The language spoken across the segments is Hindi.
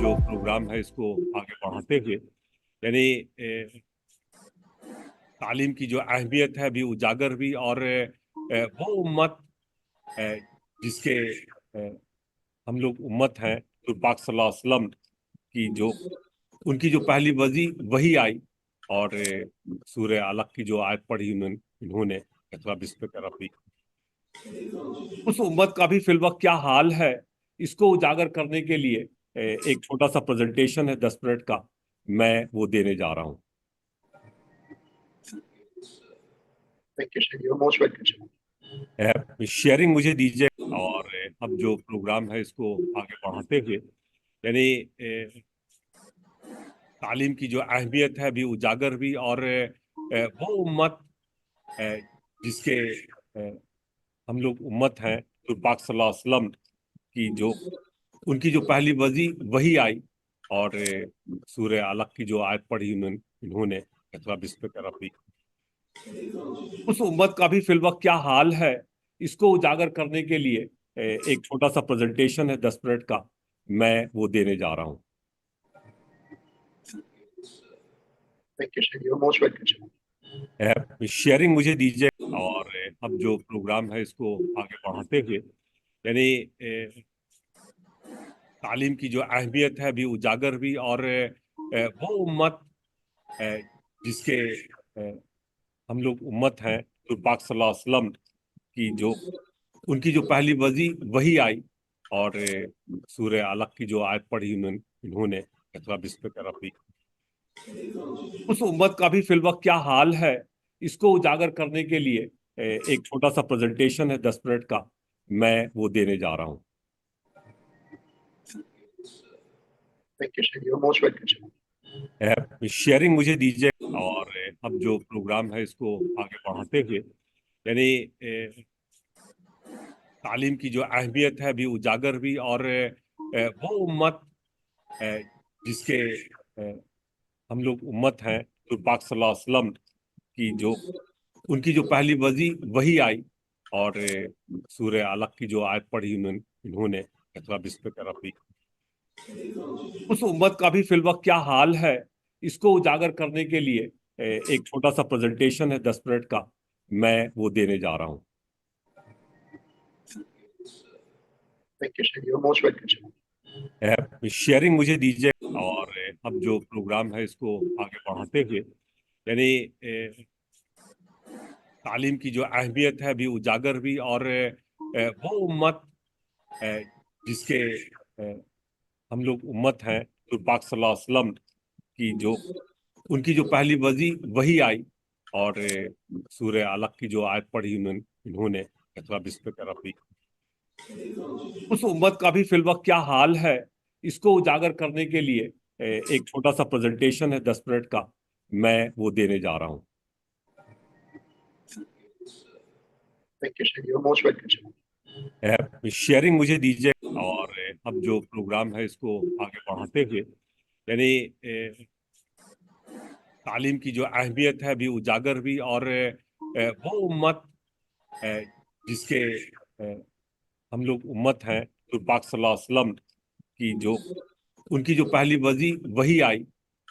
जो प्रोग्राम है इसको आगे बढ़ाते हुए यानी तालीम की जो अहमियत है भी उजागर हुई और वो उम्मत अ, जिसके हम लोग उम्मत हैं जो पाक सल्लल्लाहु अलैहि वसल्लम की जो उनकी जो पहली वही आई और सूरह अलक की जो आयत पढ़ी इन्होंने इक़रा बिस्मिक रब्बिक, उस उम्मत का भी फिलवक्त क्या हाल है इसको उजागर करने के लिए एक छोटा सा प्रेजेंटेशन है 10 मिनट का, मैं वो देने जा रहा हूँ। शेयरिंग मुझे दीजिए और अब जो प्रोग्राम है इसको आगे बढ़ाते हुए यानी तालीम की जो अहमियत है भी उजागर हुई और वो उम्मत अ, जिसके हम लोग उम्मत हैं जो पाक सल्लल्लाहु अलैहि वसल्लम की जो उनकी जो पहली वही आई और सूरह अलक की जो आयत पढ़ी इन्होंने इक़रा बिस्मिक रब्बिक, उस उम्मत का भी फिलवक्त क्या हाल है इसको उजागर करने के लिए एक छोटा सा प्रेजेंटेशन है 10 मिनट का, मैं वो देने जा रहा हूँ। शेयरिंग मुझे दीजिए और अब जो प्रोग्राम है इसको आगे बढ़ाते हुए यानी तालीम की जो अहमियत है भी उजागर हुई और वो उम्मत अ, जिसके हम लोग उम्मत हैं जो पाक सल्लल्लाहु अलैहि वसल्लम की जो उनकी जो पहली वही आई और सूरह अलक की जो आयत पढ़ी इन्होंने इक़रा बिस्मिक रब्बिक, उस उम्मत का भी फिलवक्त क्या हाल है इसको उजागर करने के लिए एक छोटा सा प्रेजेंटेशन है 10 मिनट का, मैं वो देने जा रहा हूँ। शेयरिंग मुझे दीजिए और अब जो प्रोग्राम है इसको आगे बढ़ाते हुए यानी तालीम की जो अहमियत है भी उजागर हुई और वो उम्मत अ, जिसके हम लोग उम्मत हैं जो पाक सल्लल्लाहु अलैहि वसल्लम की जो उनकी जो पहली वही आई और सूरह अलक की जो आयत पढ़ी इन्होंने इक़रा बिस्मिक रब्बिक, उस उम्मत का भी फिलवक्त क्या हाल है इसको उजागर करने के लिए एक छोटा सा प्रेजेंटेशन है 10 मिनट का, मैं वो देने जा रहा हूँ। शेयरिंग मुझे दीजिए और अब जो प्रोग्राम है इसको आगे बढ़ाते हुए यानी तालीम की जो अहमियत है भी उजागर हुई और वो उम्मत अ, जिसके हम लोग उम्मत हैं जो पाक सल्लल्लाहु अलैहि वसल्लम की जो उनकी जो पहली वही आई और सूरह अलक की जो आयत पढ़ी इन्होंने इक़रा बिस्मिक रब्बिक, उस उम्मत का भी फिलवक्त क्या हाल है इसको उजागर करने के लिए एक छोटा सा प्रेजेंटेशन है 10 मिनट का, मैं वो देने जा रहा हूँ। शेयरिंग मुझे दीजिए और अब जो प्रोग्राम है इसको आगे बढ़ाते हुए यानी तालीम की जो अहमियत है भी उजागर हुई और वो उम्मत अ, जिसके हम लोग उम्मत हैं जो पाक सल्लल्लाहु अलैहि वसल्लम की जो उनकी जो पहली वही आई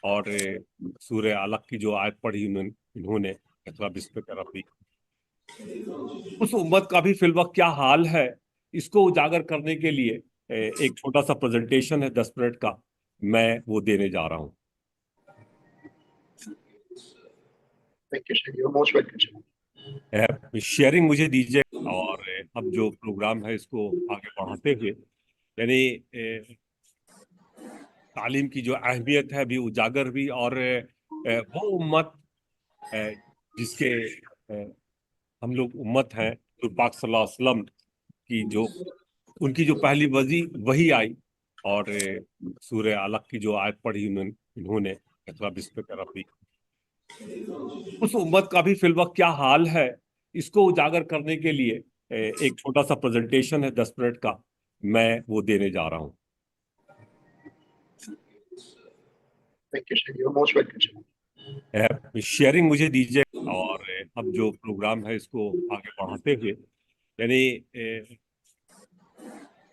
और सूरह अलक की जो आयत पढ़ी इन्होंने इक़रा बिस्मिक रब्बिक, उस उम्मत का भी फिलवक्त क्या हाल है इसको उजागर करने के लिए एक छोटा सा प्रेजेंटेशन है 10 मिनट का, मैं वो देने जा रहा हूँ। शेयरिंग मुझे दीजिए और अब जो प्रोग्राम है इसको आगे बढ़ाते हुए यानी तालीम की जो अहमियत है भी उजागर हुई और वो उम्मत अ, जिसके हम लोग उम्मत हैं जो पाक सल्लल्लाहु अलैहि वसल्लम की जो उनकी जो पहली वही आई और सूरह अलक की जो आयत पढ़ी इन्होंने इक़रा बिस्मिक रब्बिक, उस उम्मत का भी फिलवक्त क्या हाल है इसको उजागर करने के लिए एक छोटा सा प्रेजेंटेशन है 10 मिनट का, मैं वो देने जा रहा हूँ। शेयरिंग मुझे दीजिए और अब जो प्रोग्राम है इसको आगे बढ़ाते हुए यानी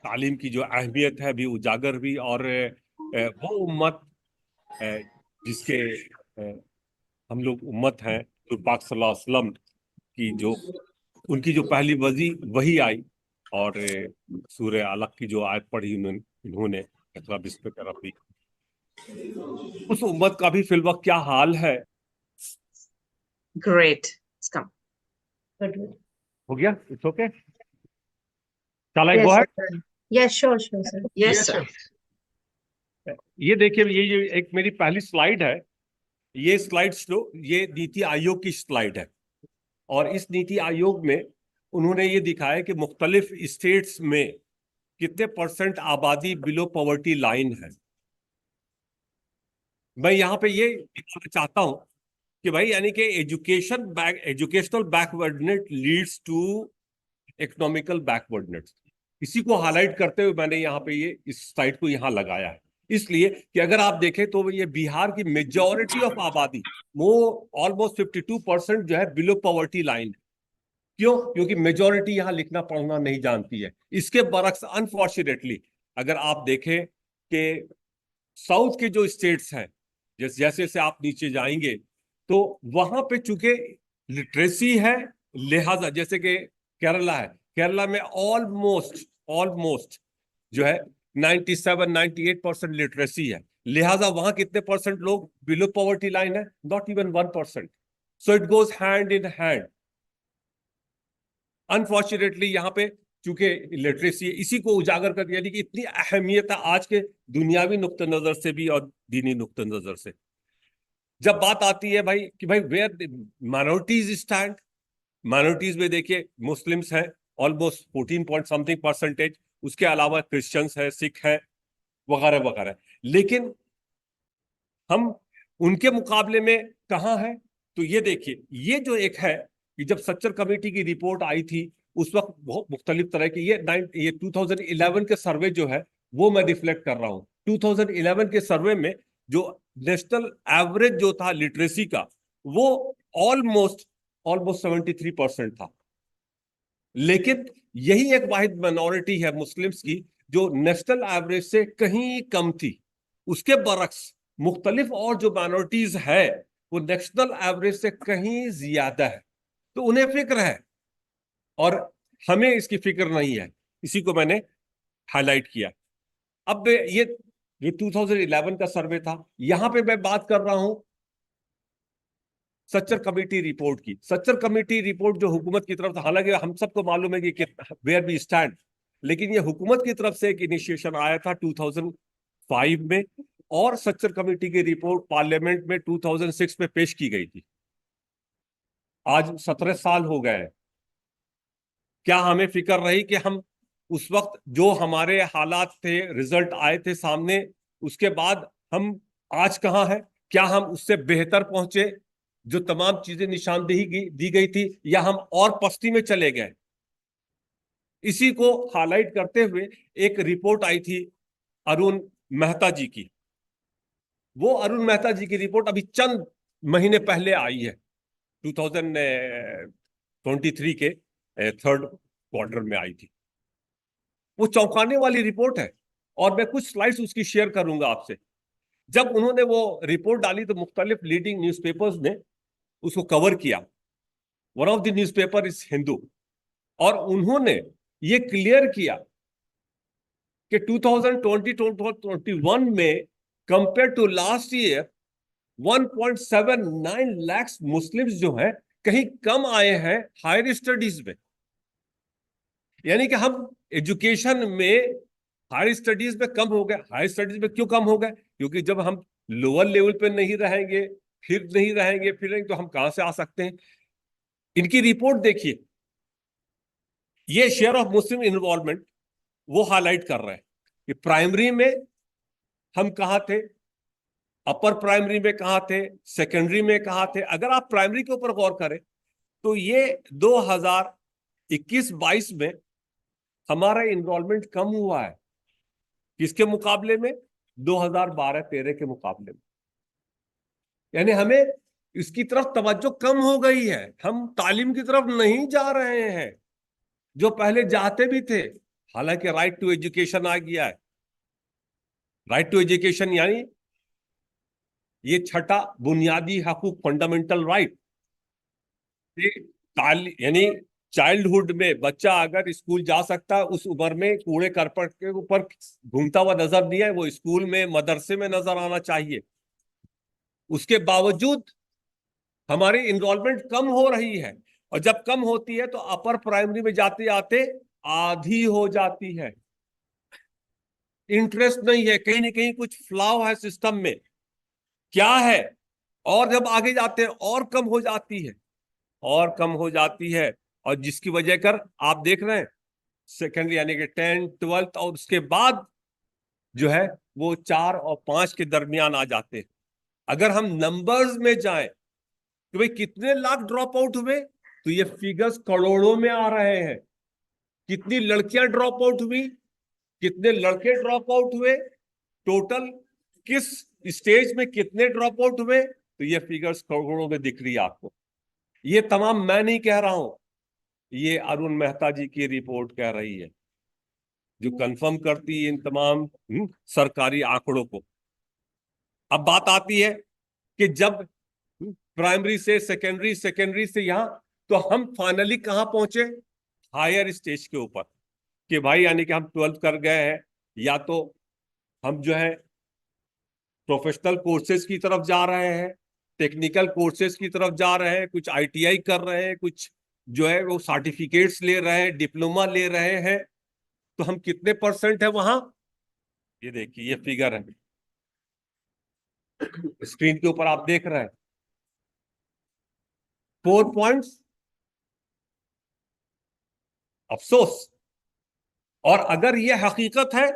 तालीम की जो अहमियत है भी उजागर हुई और वो उम्मत जिसके हम लोग उम्मत हैं, तो पाक सल्लल्लाहु अलैहि वसल्लम की जो उनकी जो पहली वजी वही आई, और सूरह अलक की जो आयत पढ़ी इन्होंने इक़रा बिस्मिका रब्बिक, उस उम्मत का भी फिल वक्त क्या हाल है। Great. It's come. Good. हो गया, इट्स ओके, चल आई गो Yes, ahead. sir. Yes, sure, sir. Yes, sir. ये देखिए, ये एक मेरी पहली स्लाइड है। ये स्लाइड ये नीति आयोग की स्लाइड है, और इस नीति आयोग में उन्होंने ये दिखाया कि मुख्तलिफ स्टेट्स में कितने % आबादी बिलो पॉवर्टी लाइन है। मैं यहाँ पे ये दिखाना चाहता हूँ कि भाई, यानी कि educational backwardness leads to economical backwardness. इसी को हाईलाइट करते हुए मैंने यहाँ पे ये इस स्लाइड को यहाँ लगाया है, इसलिए कि अगर आप देखें तो ये बिहार की मेजॉरिटी ऑफ आबादी, वो ऑलमोस्ट 52% जो है बिलो पॉवर्टी लाइन है। क्यों? क्योंकि मेजॉरिटी यहाँ लिखना पढ़ना नहीं जानती है। इसके बरक्स अनफॉर्चुनेटली अगर आप देखें कि साउथ के जो स्टेट्स हैं, जैसे जैसे आप नीचे जाएंगे तो वहां पे चूंकि लिटरेसी है, लिहाजा जैसे कि केरला है, केरला में ऑलमोस्ट जो है 97-98% लिटरेसी है, लिहाजा वहां कितने % लोग बिलो पॉवर्टी लाइन है? Not even 1%। So it goes hand in hand. Unfortunately यहाँ पे चूंकि लिटरेसी, इसी को उजागर कर दिया, यानी कि इतनी अहमियत है आज के दुनियावी नुक्ते नजर से भी और दीनी नुक्ते नजर से। जब बात आती है भाई कि भाई वेयर माइनॉरिटीज स्टैंड, माइनॉरिटीज में देखिए मुस्लिम्स हैं ऑलमोस्ट 14 पॉइंट समथिंग %, उसके अलावा क्रिश्चियंस है, सिख है, वगैरह वगैरह। लेकिन हम उनके मुकाबले में कहाँ है? तो ये देखिए, ये जो एक है कि जब सच्चर कमेटी की रिपोर्ट आई थी उस वक्त बहुत मुख्तलिफ तरह की ये 2011 के सर्वे जो है वो मैं रिफ्लेक्ट कर रहा हूँ। 2011 के सर्वे में जो नेशनल एवरेज जो था लिटरेसी का, वो ऑलमोस्ट 73% था। लेकिन यही एक वाहिद माइनॉरिटी है मुस्लिम्स की जो नेशनल एवरेज से कहीं कम थी। उसके बरक्स मुख्तलिफ और जो माइनॉरिटीज है वो नेशनल एवरेज से कहीं ज्यादा है, तो उन्हें फिक्र है और हमें इसकी फिक्र नहीं है। इसी को मैंने हाईलाइट किया। अब ये 2011 का सर्वे था। यहां पे मैं बात कर रहा हूं सच्चर कमेटी रिपोर्ट की। सच्चर कमेटी रिपोर्ट जो हुकूमत की तरफ से, हालांकि हम सबको मालूम है कि वेयर वी स्टैंड, लेकिन ये हुकूमत की तरफ से एक इनिशिएशन आया था 2005 में, और सच्चर कमेटी की रिपोर्ट पार्लियामेंट में 2006 में पेश की गई थी। आज 17 साल हो गए हैं। क्या हमें फिक्र रही कि हम उस वक्त जो हमारे हालात थे, रिजल्ट आए थे सामने, उसके बाद हम आज कहां हैं? क्या हम उससे बेहतर पहुंचे जो तमाम चीजें निशानदेही दी गई थी, या हम और पस्ती में चले गए? इसी को हाईलाइट करते हुए एक रिपोर्ट आई थी अरुण मेहता जी की। वो अरुण मेहता जी की रिपोर्ट अभी चंद महीने पहले आई है, 2023 के 3rd क्वार्टर में आई थी। वो चौंकाने वाली रिपोर्ट है, और मैं कुछ स्लाइड्स उसकी शेयर करूंगा आपसे। जब उन्होंने वो रिपोर्ट डाली तो मुख्तलिफ लीडिंग न्यूज़पेपर्स ने उसको कवर किया। One of the newspaper is Hindu, और उन्होंने ये क्लियर किया कि 2020-2021 में compare to last year 1.79 lakh Muslims जो हैं कहीं कम आए हैं हायर स्टडीज में। यानी कि हम एजुकेशन में हायर स्टडीज में कम हो गए। हायर स्टडीज में क्यों कम हो गए? क्योंकि जब हम लोअर लेवल पे नहीं रहेंगे, फिर तो हम कहां से आ सकते हैं? इनकी रिपोर्ट देखिए, ये शेयर ऑफ मुस्लिम इन्वॉल्वमेंट वो हाईलाइट कर रहे हैं कि प्राइमरी में हम कहां थे, अपर प्राइमरी में कहां थे, सेकेंडरी में कहां थे। अगर आप प्राइमरी के ऊपर गौर करें तो ये 2021-22 में हमारा इनरोलमेंट कम हुआ है। किसके मुकाबले में? 2012-13 के मुकाबले में। यानी हमें इसकी तरफ तवज्जो कम हो गई है, हम तालीम की तरफ नहीं जा रहे हैं जो पहले जाते भी थे। हालांकि राइट टू एजुकेशन आ गया है, राइट टू एजुकेशन यानी ये छठा बुनियादी हकूक, फंडामेंटल राइट। यानी चाइल्डहुड में बच्चा अगर स्कूल जा सकता है, उस उम्र में कूड़े करकट के ऊपर घूमता हुआ नजर नहीं है, वो स्कूल में मदरसे में नजर आना चाहिए। उसके बावजूद हमारी इनरोलमेंट कम हो रही है, और जब कम होती है तो अपर प्राइमरी में जाते जाते आधी हो जाती है। इंटरेस्ट नहीं है, कहीं ना कहीं कुछ फ्लॉ है सिस्टम में, क्या है। और जब आगे जाते हैं और कम हो जाती है, और कम हो जाती है, और जिसकी वजह कर आप देख रहे हैं सेकेंडरी यानी कि 10th 12th, और उसके बाद जो है वो 4 और 5 के दरमियान आ जाते हैं। अगर हम नंबर्स में जाएं कि भाई कितने लाख ड्रॉप आउट हुए, तो ये फिगर्स करोड़ों में आ रहे हैं। कितनी लड़कियां ड्रॉप आउट हुई, कितने लड़के ड्रॉप आउट हुए, टोटल किस स्टेज में कितने ड्रॉप आउट हुए, तो ये फिगर्स करोड़ों में दिख रही है आपको। ये तमाम मैं नहीं कह रहा हूं, ये अरुण मेहता जी की रिपोर्ट कह रही है, जो कंफर्म करती है इन तमाम सरकारी आंकड़ों को। अब बात आती है कि जब प्राइमरी से सेकेंडरी, सेकेंडरी से यहां, तो हम फाइनली कहां पहुंचे, हायर स्टेज के ऊपर, कि भाई यानी कि हम 12th कर गए हैं, या तो हम जो है प्रोफेशनल कोर्सेज की तरफ जा रहे हैं, टेक्निकल कोर्सेज की तरफ जा रहे हैं, कुछ आईटीआई कर रहे हैं, कुछ जो है वो सर्टिफिकेट्स ले रहे हैं, डिप्लोमा ले रहे हैं। तो हम कितने परसेंट है वहां, ये देखिए ये फिगर है स्क्रीन के ऊपर आप देख रहे हैं, 4 पॉइंट्स। अफसोस, और अगर ये हकीकत है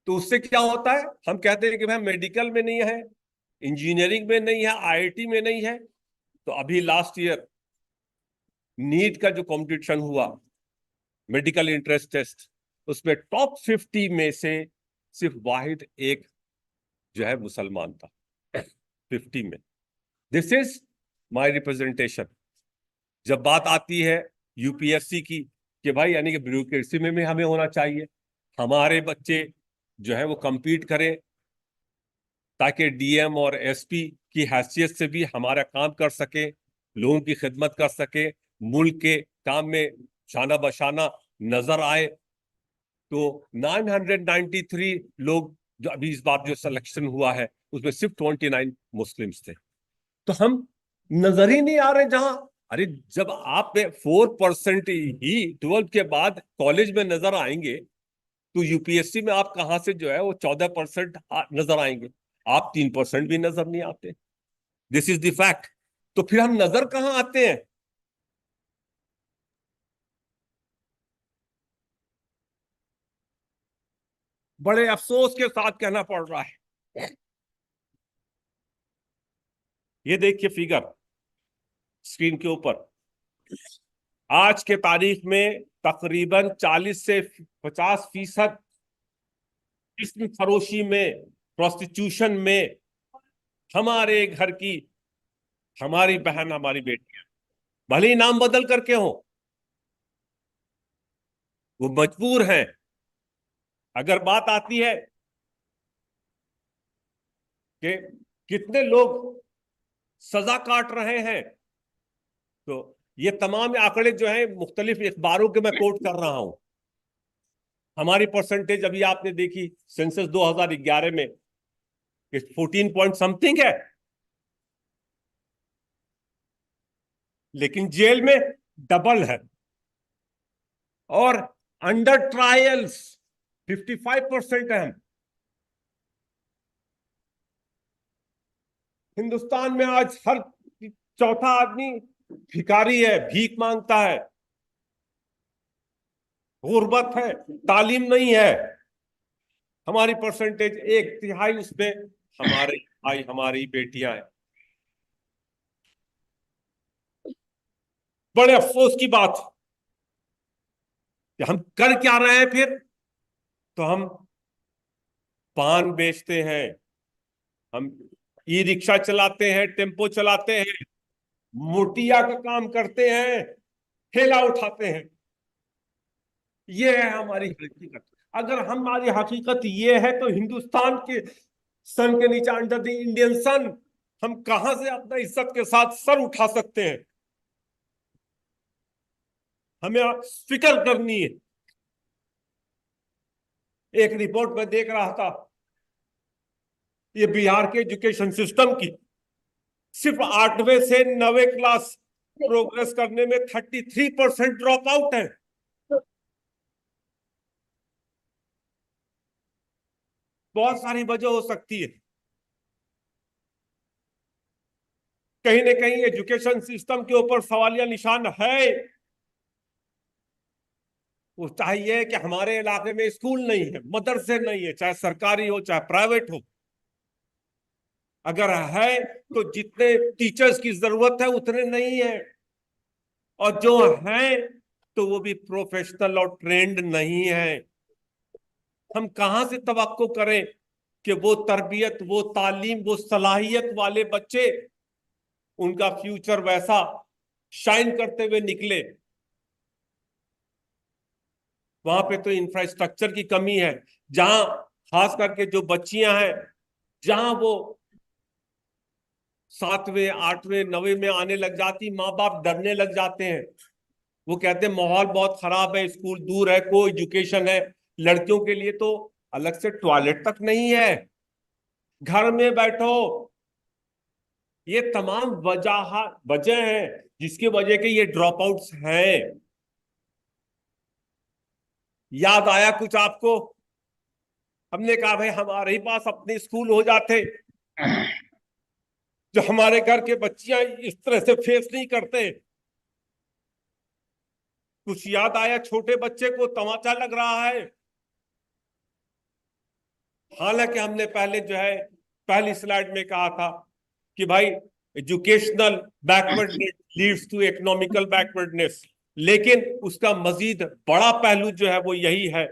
तो उससे क्या होता है, हम कहते हैं कि भाई मेडिकल में नहीं है, इंजीनियरिंग में नहीं है, आईआईटी में नहीं है। तो अभी लास्ट ईयर नीट का जो कंपटीशन हुआ, मेडिकल इंट्रेंस टेस्ट, उसमें टॉप 50 में से सिर्फ वाहिद एक जो है मुसलमान था 50 में। This is my representation. जब बात आती है यूपीएससी की, कि भाई यानी कि ब्यूरोक्रेसी में भी हमें होना चाहिए, हमारे बच्चे जो है वो compete करें, ताकि डीएम और एसपी की हैसियत से भी हमारा काम कर सके, लोगों की खिदमत कर सके, मुल्क के काम में शाना बशाना नजर आए। तो 993 लोग जो अभी इस बार जो सिलेक्शन हुआ है, उसमें सिर्फ 29 मुस्लिम्स थे। तो हम नजर ही नहीं आ रहे जहां, अरे जब आप में 4% ही 12th के बाद कॉलेज में नजर आएंगे, तो यूपीएससी में आप कहां से जो है वो 14% नजर आएंगे। आप 3% भी नजर नहीं आते। This is the fact. तो फिर हम नजर कहां आते हैं, बड़े अफसोस के साथ कहना पड़ रहा है। ये देखिए फिगर स्क्रीन के ऊपर, आज के तारीख में तकरीबन 40 से 50% जिस्म फरोशी में, प्रोस्टिट्यूशन में हमारे घर की, हमारी बहन, हमारी बेटियां, भले ही नाम बदल करके हो, वो मजबूर हैं। अगर बात आती है कि कितने लोग सजा काट रहे हैं, तो ये तमाम आंकड़े जो हैं मुख्तलिफ अखबारों के मैं कोट कर रहा हूं। हमारी परसेंटेज अभी आपने देखी सेंसस 2011 में 14 पॉइंट समथिंग है, लेकिन जेल में डबल है, और अंडर ट्रायल्स 55% है। हम हिंदुस्तान में आज हर चौथा आदमी भिखारी है, भीख मांगता है, गुर्बत है, तालीम नहीं है। हमारी परसेंटेज 1/3 उसमें हमारे भाई, हमारी बेटियां हैं। बड़े अफसोस की बात कि हम कर क्या रहे हैं फिर, तो हम पान बेचते हैं, हम ई रिक्शा चलाते हैं, टेम्पो चलाते हैं, मुटिया का काम करते हैं, ठेला उठाते हैं। ये है हमारी हकीकत। अगर हमारी हकीकत ये है तो हिंदुस्तान के सन के नीचे, अंडर द इंडियन सन, हम कहां से अपना इज्जत के साथ सर उठा सकते हैं? हमें फिक्र करनी है। एक रिपोर्ट में देख रहा था, ये बिहार के एजुकेशन सिस्टम की, सिर्फ 8वें से 9वें क्लास प्रोग्रेस करने में 33% ड्रॉप आउट है। बहुत सारी वजह हो सकती है। कहीं ना कहीं एजुकेशन सिस्टम के ऊपर सवालिया निशान है। वो चाहिए कि हमारे इलाके में स्कूल नहीं है, मदरसे नहीं है, चाहे सरकारी हो चाहे प्राइवेट हो। अगर है तो जितने टीचर्स की जरूरत है उतने नहीं है, और जो हैं तो वो भी प्रोफेशनल और ट्रेंड नहीं है। हम कहां से तवक्को करें कि वो तरबियत, वो तालीम, वो सलाहियत वाले बच्चे, उनका फ्यूचर वैसा शाइन करते हुए निकले? वहां पे तो इंफ्रास्ट्रक्चर की कमी है। जहां खास करके जो बच्चियां हैं, जहां वो 7वें 8वें 9वें में आने लग जाती, माँ बाप डरने लग जाते हैं। वो कहते हैं माहौल बहुत खराब है, स्कूल दूर है, को एजुकेशन है। लड़कियों के लिए तो अलग से टॉयलेट तक नहीं है, घर में बैठो। ये तमाम वजह हैं जिसकी वजह के ये ड्रॉप आउट्स हैं। याद आया कुछ आपको? हमने कहा भाई हमारे ही पास अपने स्कूल हो जाते, जो हमारे घर के बच्चियां इस तरह से फेस नहीं करते। कुछ याद आया? छोटे बच्चे को तमाचा लग रहा है। हालांकि हमने पहले जो है, पहली स्लाइड में कहा था कि भाई educational backwardness leads to economical backwardness, लेकिन उसका मजीद बड़ा पहलू जो है वो यही है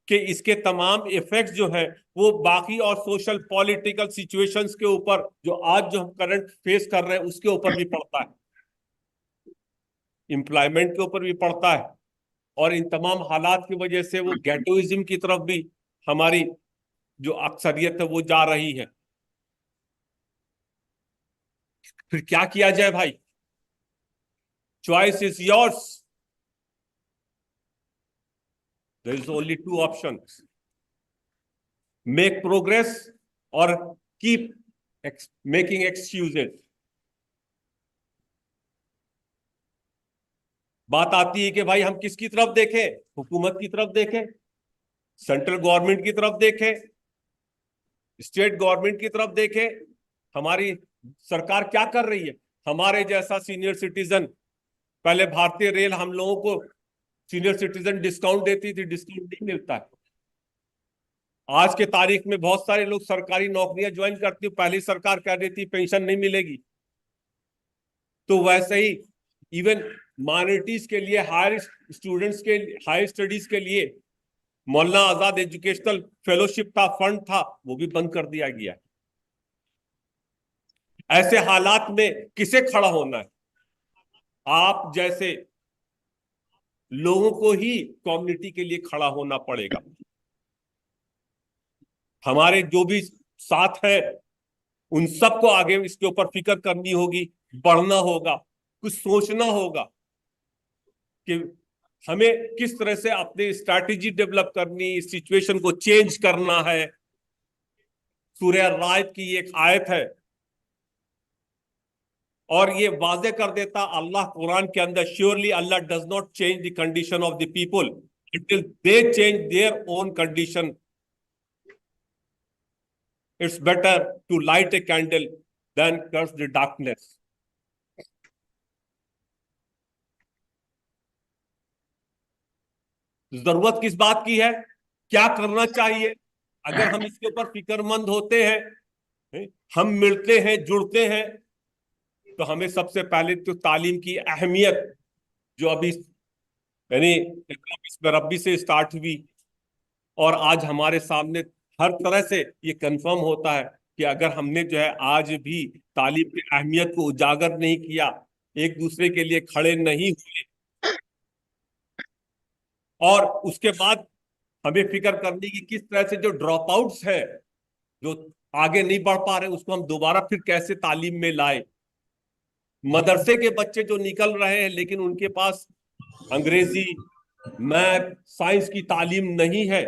कि इसके तमाम इफेक्ट्स जो है वो बाकी और सोशल पॉलिटिकल सिचुएशंस के ऊपर, जो आज जो हम करंट फेस कर रहे हैं उसके ऊपर भी पड़ता है, एम्प्लॉयमेंट के ऊपर भी पड़ता है। और इन तमाम हालात की वजह से वो गैटोइज्म की तरफ भी हमारी जो अक्सरियत है वो जा रही है। फिर क्या किया जाए भाई? Choice is yours. There is only two options: make progress और कीप मेकिंग एक्सक्यूजेस। बात आती है कि भाई हम किसकी तरफ देखें? हुकूमत की तरफ देखें, सेंट्रल गवर्नमेंट की तरफ देखें, स्टेट गवर्नमेंट की तरफ देखें? हमारी सरकार क्या कर रही है? हमारे जैसा सीनियर सिटीजन, पहले भारतीय रेल हम लोगों को सीनियर सिटीजन डिस्काउंट देती थी, डिस्काउंट नहीं मिलता है। आज के तारीख में बहुत सारे लोग सरकारी नौकरियां ज्वाइन करती, पहली सरकार कह रही थी पेंशन नहीं मिलेगी। तो वैसे ही इवन माइनॉरिटीज के लिए, हायर स्टूडेंट्स के, हायर स्टडीज के लिए मौलाना आजाद एजुकेशनल फेलोशिप था, फंड था, वो भी बंद कर दिया गया। ऐसे हालात में किसे खड़ा होना है? आप जैसे लोगों को ही कम्युनिटी के लिए खड़ा होना पड़ेगा। हमारे जो भी साथ है उन सबको आगे इसके ऊपर फिक्र करनी होगी, बढ़ना होगा, कुछ सोचना होगा कि हमें किस तरह से अपनी स्ट्रैटेजी डेवलप करनी, सिचुएशन को चेंज करना है। सूर्य रायत की एक आयत है और ये वाजे कर देता अल्लाह कुरान के अंदर, surely Allah does not change the condition of the people until they change their own condition. It's better to light a candle than curse the darkness. जरूरत किस बात की है? क्या करना चाहिए? अगर हम इसके ऊपर फिक्रमंद होते हैं, हम मिलते हैं, जुड़ते हैं, तो हमें सबसे पहले तो तालीम की अहमियत, जो अभी यानी रब्बी से स्टार्ट हुई और आज हमारे सामने हर तरह से ये कंफर्म होता है कि अगर हमने जो है आज भी तालीम की अहमियत को उजागर नहीं किया, एक दूसरे के लिए खड़े नहीं हुए, और उसके बाद हमें फिक्र करनी कि किस तरह से जो ड्रॉप आउट्स है, जो आगे नहीं बढ़ पा रहे, उसको हम दोबारा फिर कैसे तालीम में लाए। मदरसे के बच्चे जो निकल रहे हैं लेकिन उनके पास अंग्रेजी, मैथ, साइंस की तालीम नहीं है,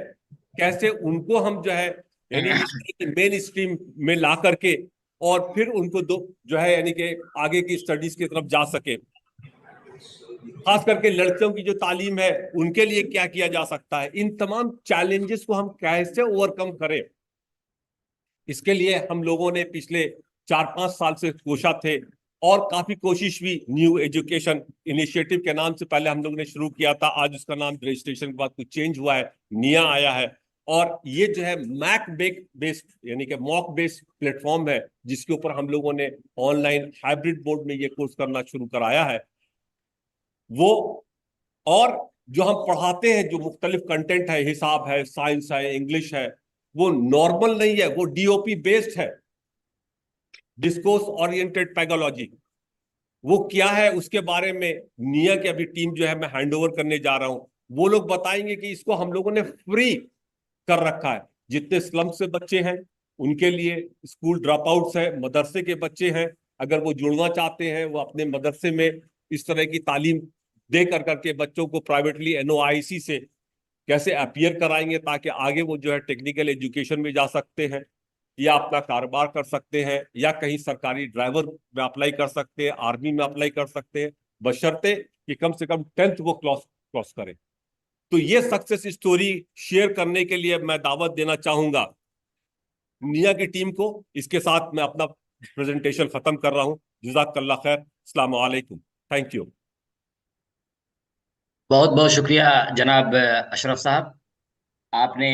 कैसे उनको हम जो है यानी मेन स्ट्रीम में ला करके और फिर उनको जो है यानी कि आगे की स्टडीज की तरफ जा सके। खास करके लड़कियों की जो तालीम है उनके लिए क्या किया जा सकता है, इन तमाम चैलेंजेस को हम कैसे ओवरकम करें। इसके लिए हम लोगों ने पिछले 4-5 साल से कोशा थे और काफी कोशिश भी न्यू एजुकेशन इनिशिएटिव के नाम से पहले हम लोग ने शुरू किया था। आज उसका नाम रजिस्ट्रेशन के बाद कुछ चेंज हुआ है, निया आया है। और ये जो है मैक बेस्ड यानी कि मॉक बेस्ड प्लेटफॉर्म है, जिसके ऊपर हम लोगों ने ऑनलाइन हाइब्रिड बोर्ड में ये कोर्स करना शुरू कराया है। वो और जो हम पढ़ाते हैं, जो मुख्तलिफ कंटेंट है, हिसाब है, साइंस है, इंग्लिश है, वो नॉर्मल नहीं है, वो डीओपी बेस्ड है, डिस्कोर्स ओरिएंटेड पैगोलॉजी। वो क्या है उसके बारे में निया की अभी टीम जो है मैं हैंड ओवर करने जा रहा हूं, वो लोग बताएंगे कि इसको हम लोगों ने फ्री कर रखा है। जितने स्लम से बच्चे हैं उनके लिए, स्कूल ड्रॉप आउट्स है, मदरसे के बच्चे हैं, अगर वो जुड़ना चाहते हैं वो अपने मदरसे में इस तरह की तालीम दे कर करके बच्चों को प्राइवेटली एनओआईसी से कैसे अपीयर कराएंगे ताकि आगे वो जो है टेक्निकल एजुकेशन में जा सकते हैं, या अपना कारोबार कर सकते हैं, या कहीं सरकारी ड्राइवर में अप्लाई कर सकते हैं, आर्मी में अप्लाई कर सकते हैं, बशर्ते कि कम से कम 10th वो क्रॉस करें। तो ये सक्सेस स्टोरी शेयर करने के लिए मैं दावत देना चाहूंगा निया की टीम को। इसके साथ मैं अपना प्रेजेंटेशन खत्म कर रहा हूं। जज़ाकल्लाह खैर। अस्सलाम वालेकुम। Thank you. बहुत बहुत शुक्रिया जनाब अशरफ साहब, आपने